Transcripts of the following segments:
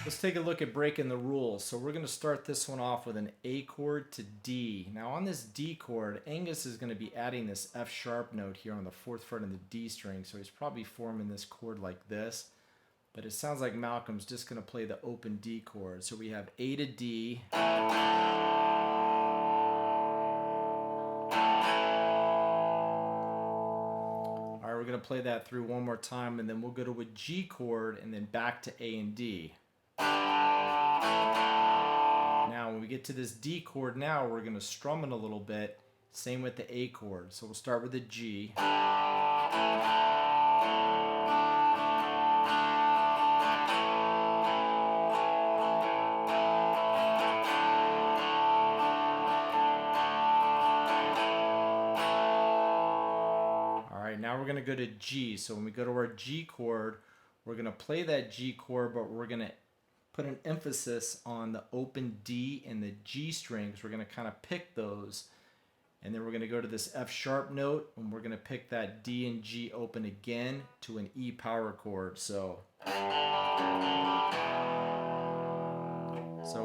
Let's take a look at breaking the rules. So we're going to start this one off with an A chord to D. Now on this D chord, Angus is going to be adding this F sharp note here on the 4th fret of the D string. So he's probably forming this chord like this. But it sounds like Malcolm's just going to play the open D chord. So we have A to D. All right, we're going to play that through one more time, and then we'll go to a G chord and then back to A and D. Now when we get to this D chord now, we're going to strum it a little bit. Same with the A chord. So we'll start with a G. Alright, now we're going to go to G. So when we go to our G chord, we're going to play that G chord, but we're going to put an emphasis on the open D and the G strings. We're going to kind of pick those, and then we're going to go to this F sharp note, and we're going to pick that D and G open again to an E power chord. So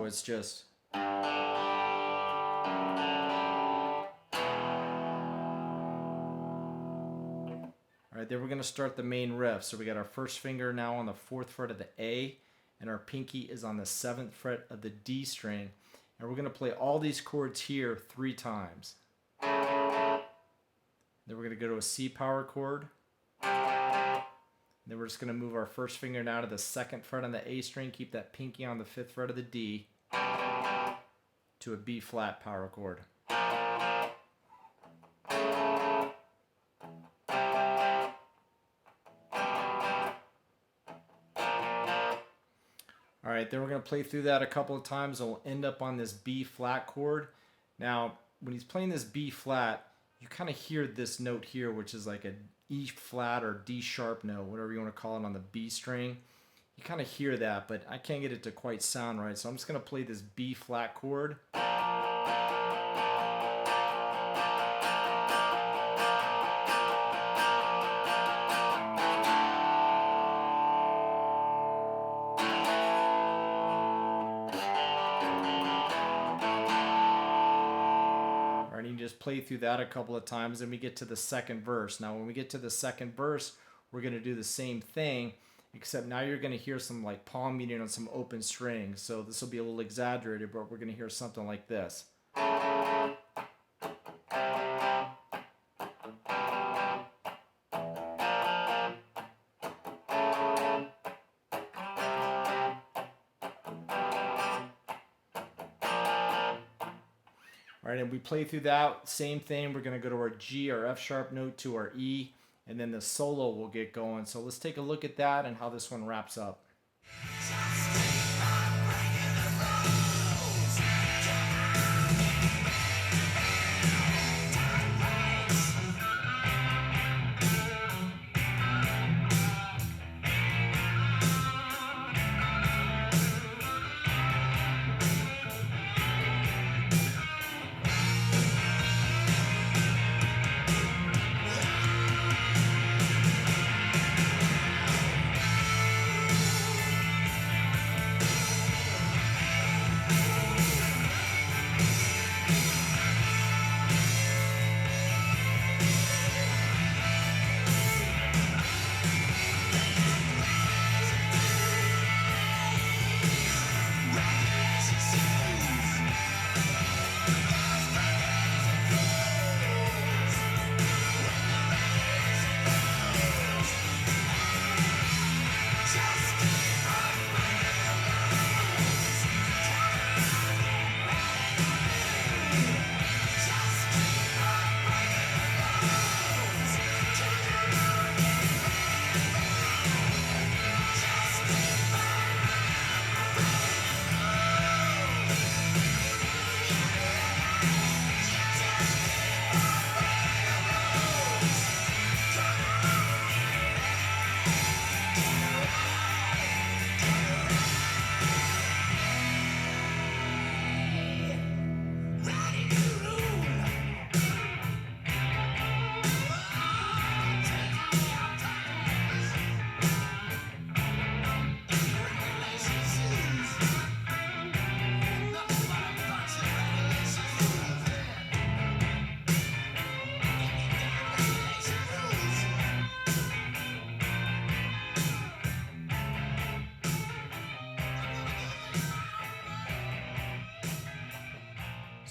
it's just Alright, then we're going to start the main riff. So we got our first finger now on the 4th fret of the A, and our pinky is on the 7th fret of the D string. And we're going to play all these chords here 3 times. Then we're going to go to a C power chord. Then we're just going to move our first finger now to the 2nd fret on the A string, keep that pinky on the 5th fret of the D, to a B flat power chord. Alright, then we're going to play through that a couple of times, and we'll end up on this B flat chord. Now, when he's playing this B flat, you kind of hear this note here, which is like an E flat or D sharp note, whatever you want to call it, on the B string. You kind of hear that, but I can't get it to quite sound right, so I'm just going to play this B flat chord. Just play through that a couple of times, and we get to the 2nd verse. Now when we get to the 2nd verse, we're going to do the same thing, except now you're going to hear some like palm muting on some open strings. So this will be a little exaggerated, but we're going to hear something like this. All right, and we play through that same thing. We're going to go to our G, our F sharp note, to our E, and then the solo will get going. So let's take a look at that and how this one wraps up.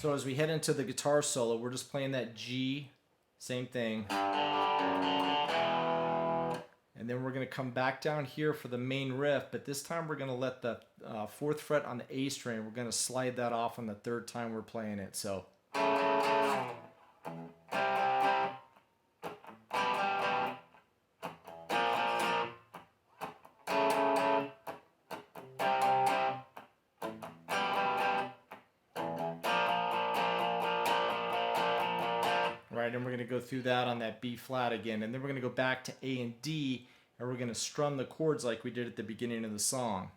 So as we head into the guitar solo, we're just playing that G, same thing. And then we're going to come back down here for the main riff, but this time we're going to let the 4th fret on the A string, we're going to slide that off on the 3rd time we're playing it. So. Right, and we're going to go through that on that B flat again, and then we're going to go back to A and D, and we're going to strum the chords like we did at the beginning of the song.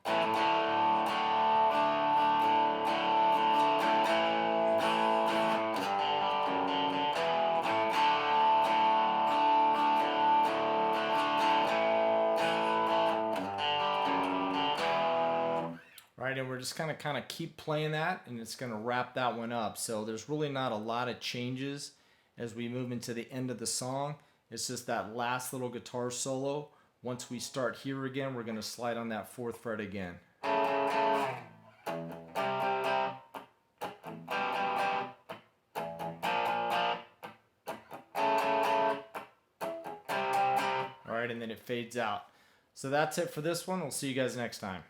Right, and we're just kind of keep playing that, and it's going to wrap that one up. So there's really not a lot of changes as we move into the end of the song. It's just that last little guitar solo. Once we start here again, we're going to slide on that 4th fret again. All right, and then it fades out. So that's it for this one. We'll see you guys next time.